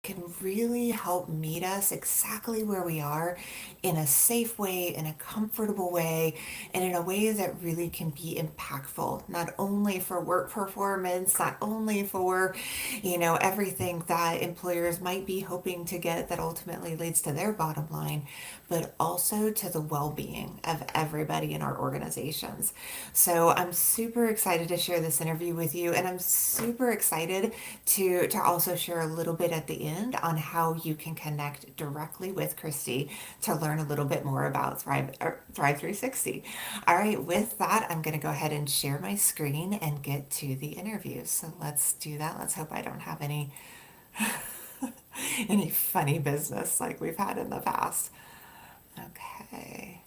can really help meet us exactly where we are in a safe way, in a comfortable way, and in a way that really can be impactful, not only for work performance, not only for, everything that employers might be hoping to get that ultimately leads to their bottom line, but also to the well-being of everybody in our organizations. So I'm super excited to share this interview with you, and I'm super excited to also share a little bit at the end on how you can connect directly with Christy to learn a little bit more about Thrive 360. All right, with that, I'm going to go ahead and share my screen and get to the interview. So let's do that. Let's hope I don't have any any funny business like we've had in the past. Okay.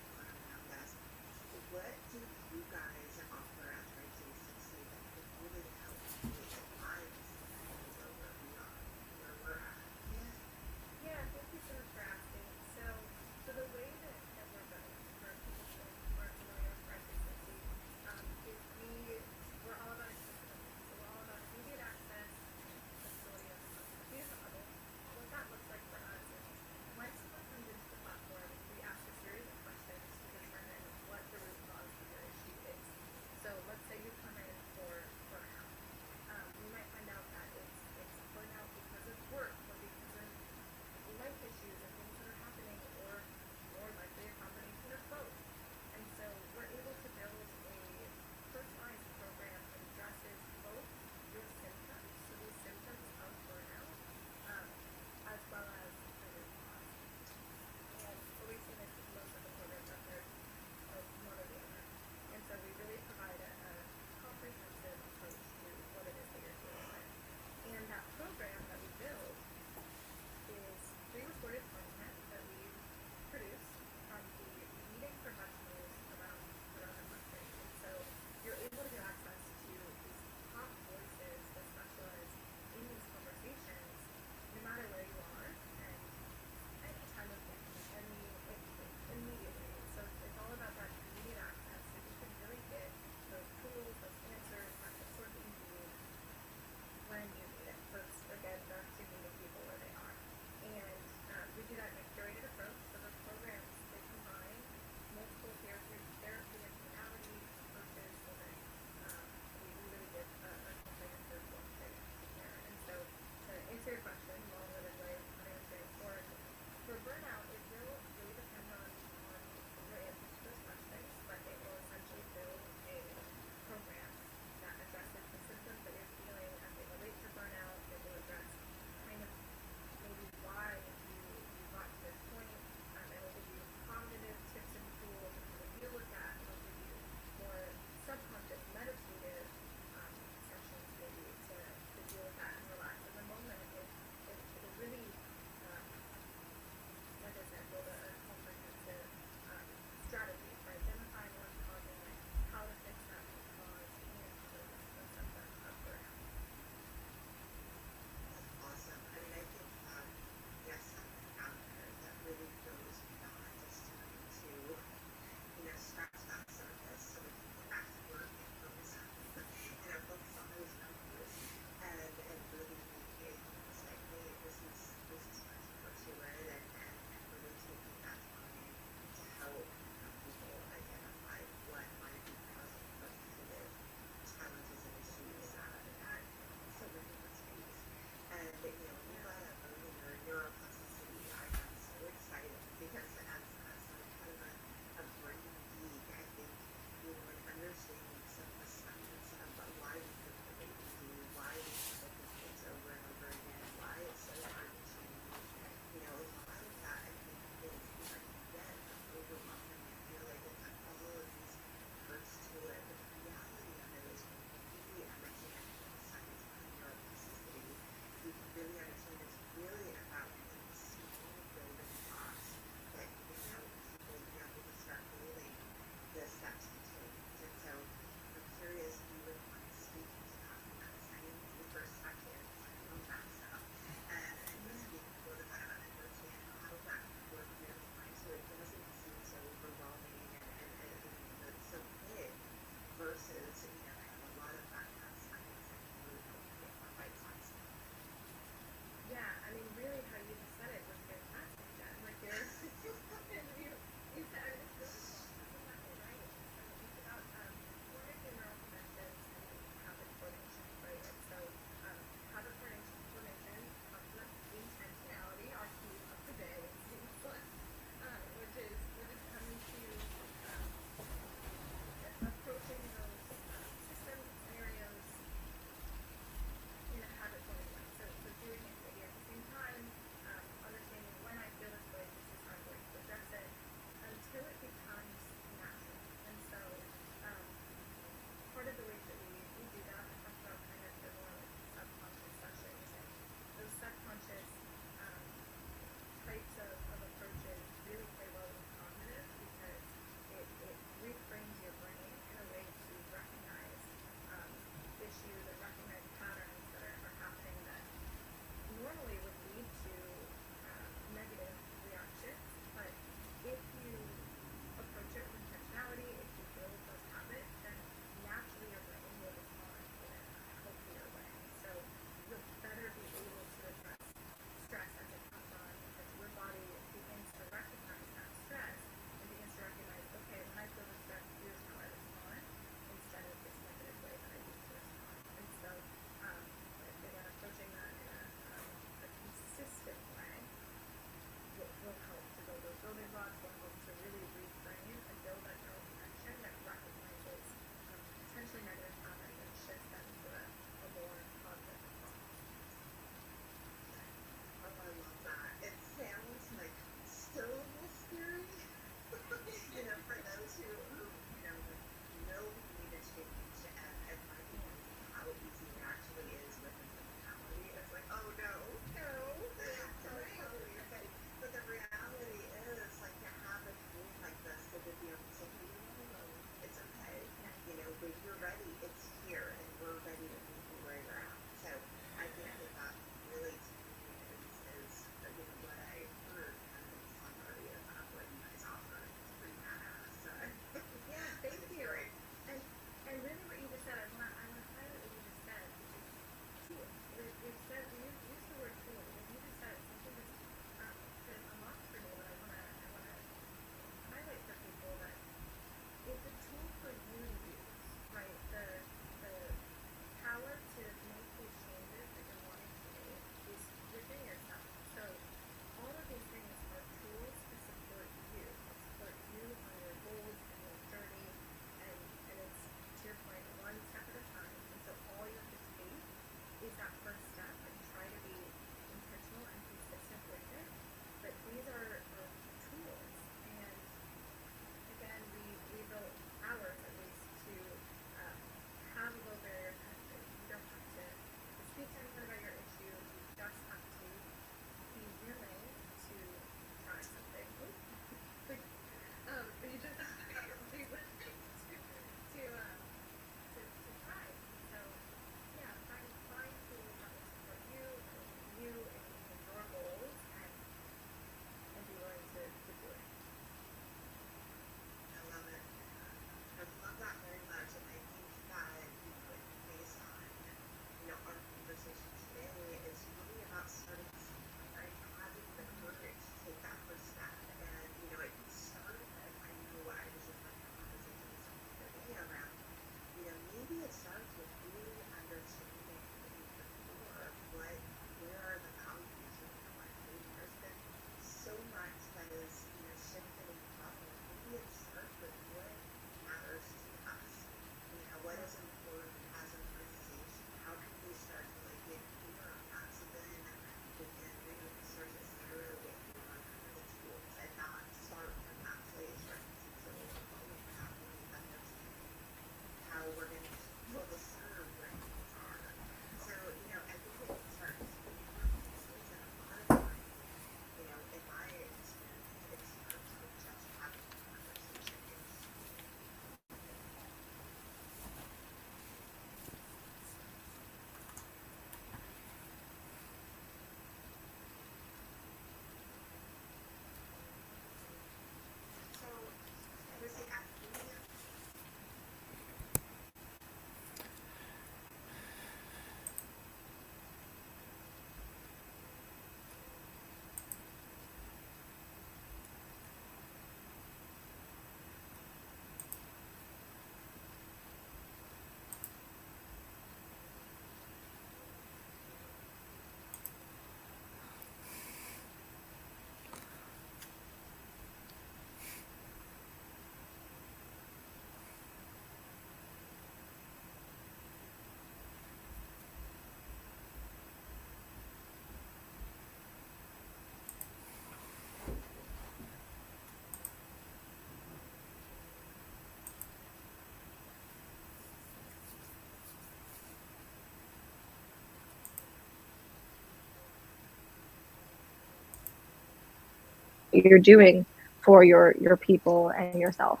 you're doing for your people and yourself.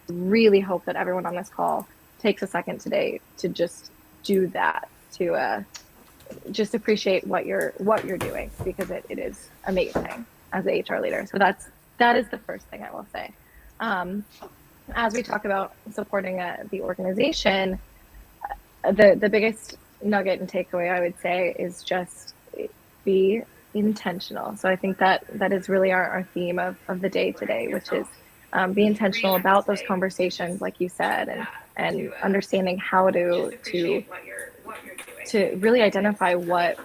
Really hope that everyone on this call takes a second today to just do that, to just appreciate what you're doing, because it is amazing as a HR leader. So that is the first thing I will say. As we talk about supporting the organization, the biggest nugget and takeaway I would say is just be intentional. So I think that is really our theme of the day today, which is be intentional about those conversations, like you said, and understanding how to really identify what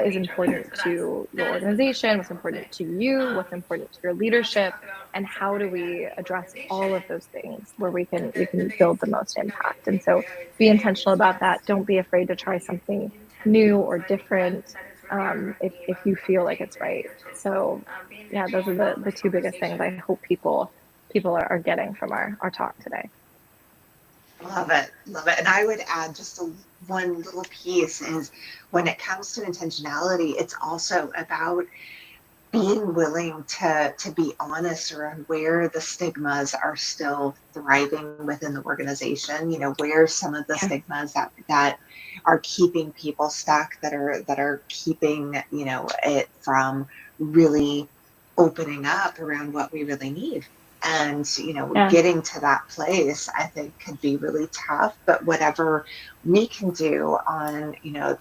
is important to your organization, what's important to you, what's important to your leadership, and how do we address all of those things where we can build the most impact. And so be intentional about that. Don't be afraid to try something new or different, if you feel like it's right. So yeah, those are the two biggest things I hope people are getting from our talk today. Love it. Love it. And I would add just one little piece is when it comes to intentionality, it's also about being willing to be honest around where the stigmas are still thriving within the organization, where some of the Yeah. stigmas that are keeping people stuck, that are keeping, it from really opening up around what we really need. And, Yeah. getting to that place, I think could be really tough, but whatever we can do on,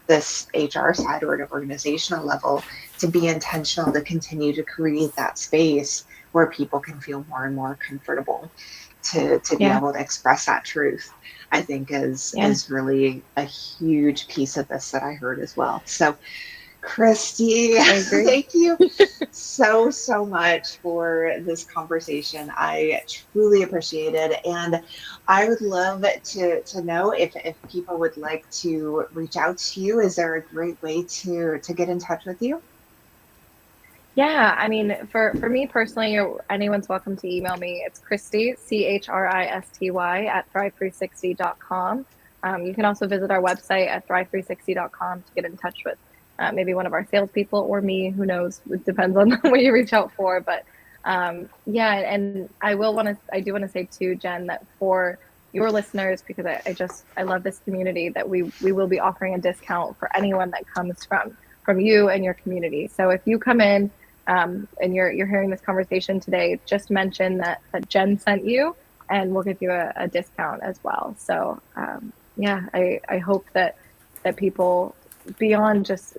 this HR side or at an organizational level to be intentional to continue to create that space where people can feel more and more comfortable to be Yeah. able to express that truth, I think Yeah. is really a huge piece of this that I heard as well. So Christy, I agree. thank you so much for this conversation. I truly appreciate it. And I would love to know if people would like to reach out to you. Is there a great way to get in touch with you? Yeah, I mean, for me personally, anyone's welcome to email me. It's Christy, Christy, at thrive360.com. You can also visit our website at thrive360.com to get in touch with maybe one of our salespeople or me. Who knows? It depends on what you reach out for. But yeah, and I do want to say too, Jen, that for your listeners, because I love this community, that we will be offering a discount for anyone that comes from you and your community. So if you come in and you're hearing this conversation today, just mention that Jen sent you, and we'll give you a discount as well. So yeah, I hope that people beyond just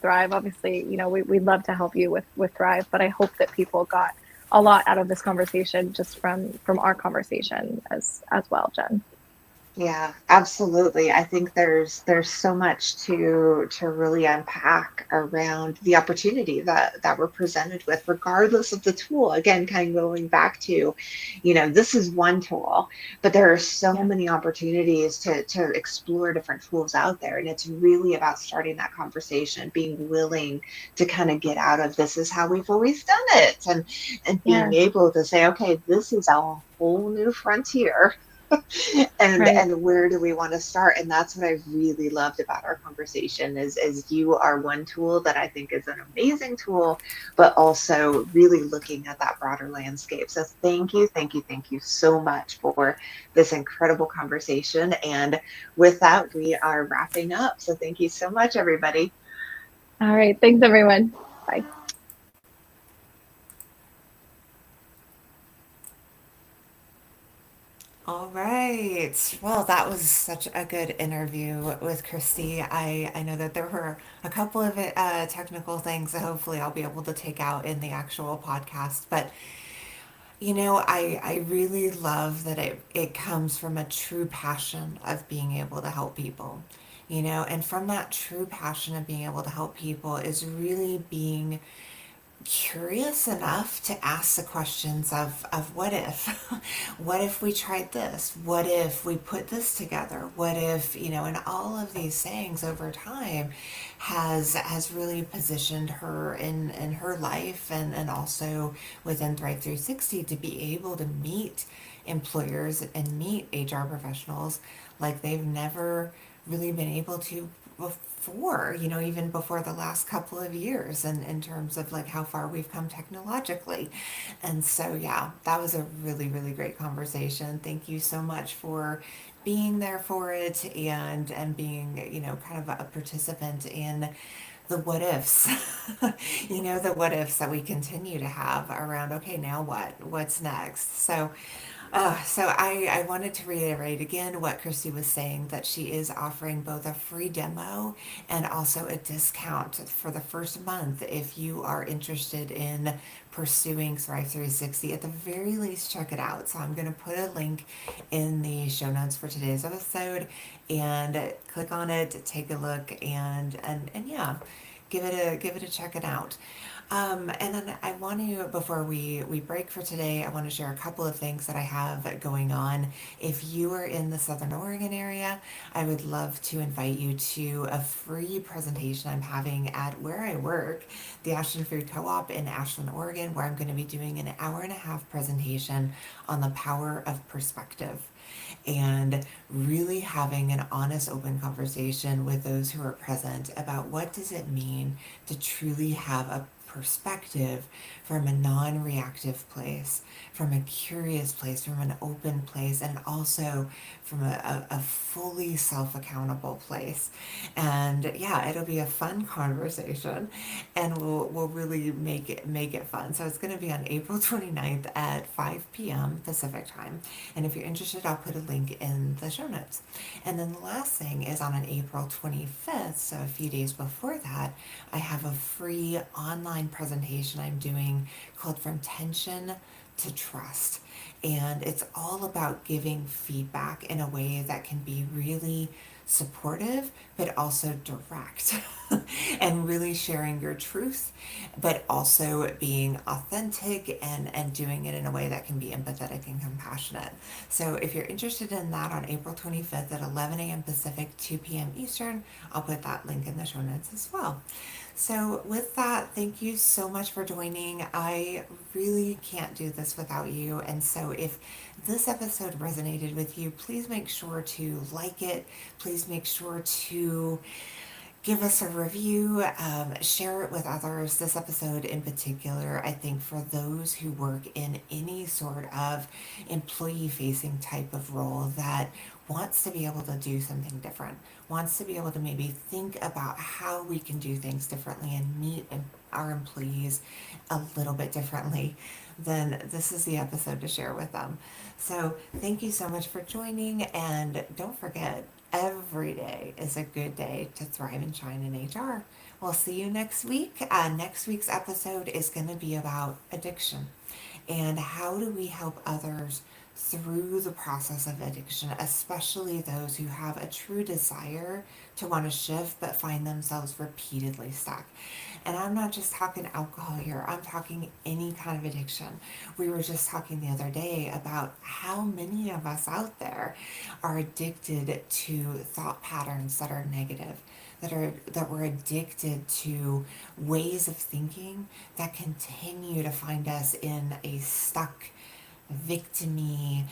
Thrive. Obviously, we'd love to help you with Thrive, but I hope that people got a lot out of this conversation just from our conversation as well, Jen. Yeah, absolutely. I think there's so much to really unpack around the opportunity that we're presented with, regardless of the tool. Again, kind of going back to, this is one tool, but there are so Yeah. many opportunities to explore different tools out there. And it's really about starting that conversation, being willing to kind of get out of this is how we've always done it, and being Yeah. able to say, okay, this is a whole new frontier. and Right. and where do we want to start? And that's what I really loved about our conversation is you are one tool that I think is an amazing tool, but also really looking at that broader landscape. So thank you so much for this incredible conversation. And with that, we are wrapping up. So thank you so much, everybody. All right. Thanks, everyone. Bye. All right. Well, that was such a good interview with Christy. I know that there were a couple of technical things that hopefully I'll be able to take out in the actual podcast. But, I really love that it comes from a true passion of being able to help people, and from that true passion of being able to help people is really being curious enough to ask the questions of what if what if we tried this, what if we put this together, what if, and all of these things over time has really positioned her in her life, and also within Thrive 360 to be able to meet employers and meet HR professionals like they've never really been able to before, even before the last couple of years, and in terms of like how far we've come technologically. And so, yeah, that was a really, really great conversation. Thank you so much for being there for it, and being, kind of a participant in the what ifs, the what ifs that we continue to have around, okay, now what? What's next? So I wanted to reiterate again what Christy was saying, that she is offering both a free demo and also a discount for the first month if you are interested in pursuing Thrive360. At the very least, check it out. So I'm going to put a link in the show notes for today's episode, and click on it, take a look, and yeah, give it a check it out. And then I want to, before we break for today, I want to share a couple of things that I have going on. If you are in the Southern Oregon area, I would love to invite you to a free presentation I'm having at where I work, the Ashland Food Co-op in Ashland, Oregon, where I'm going to be doing an hour and a half presentation on the power of perspective, and really having an honest, open conversation with those who are present about what does it mean to truly have a perspective from a non-reactive place, from a curious place, from an open place, and also from a fully self-accountable place. And yeah, it'll be a fun conversation, and we'll really make it fun. So it's going to be on April 29th at 5 p.m. Pacific time. And if you're interested, I'll put a link in the show notes. And then the last thing is on an April 25th, so a few days before that, I have a free online presentation I'm doing called From Tension to Trust. And it's all about giving feedback in a way that can be really supportive, but also direct, and really sharing your truth, but also being authentic, and doing it in a way that can be empathetic and compassionate. So if you're interested in that, on April 25th at 11 a.m. Pacific, 2 p.m. Eastern, I'll put that link in the show notes as well. So with that, thank you so much for joining. I really can't do this without you. And so if this episode resonated with you, please make sure to like it. Please make sure to give us a review, share it with others. This episode in particular, I think for those who work in any sort of employee facing type of role that wants to be able to do something different, wants to be able to maybe think about how we can do things differently and meet our employees a little bit differently, then this is the episode to share with them. So thank you so much for joining, and don't forget, every day is a good day to thrive and shine in HR. We'll see you next week. Next week's episode is going to be about addiction, and how do we help others through the process of addiction, especially those who have a true desire to want to shift but find themselves repeatedly stuck. And I'm not just talking alcohol here, I'm talking any kind of addiction. We were just talking the other day about how many of us out there are addicted to thought patterns that are negative, that we're addicted to ways of thinking that continue to find us in a stuck, victimy,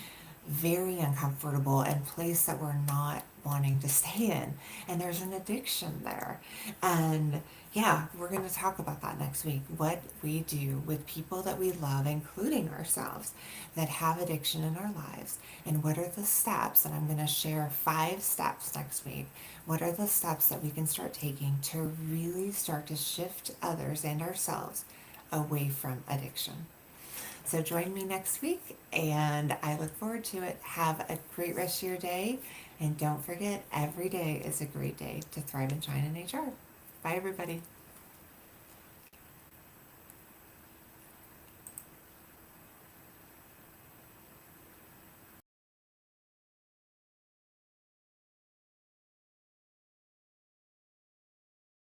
very uncomfortable, and place that we're not wanting to stay in. And there's an addiction there. And yeah, we're going to talk about that next week. What we do with people that we love, including ourselves, that have addiction in our lives. And what are the steps? And I'm going to share 5 steps next week. What are the steps that we can start taking to really start to shift others and ourselves away from addiction? So join me next week, and I look forward to it. Have a great rest of your day, and don't forget, every day is a great day to thrive and shine in HR. Bye, everybody.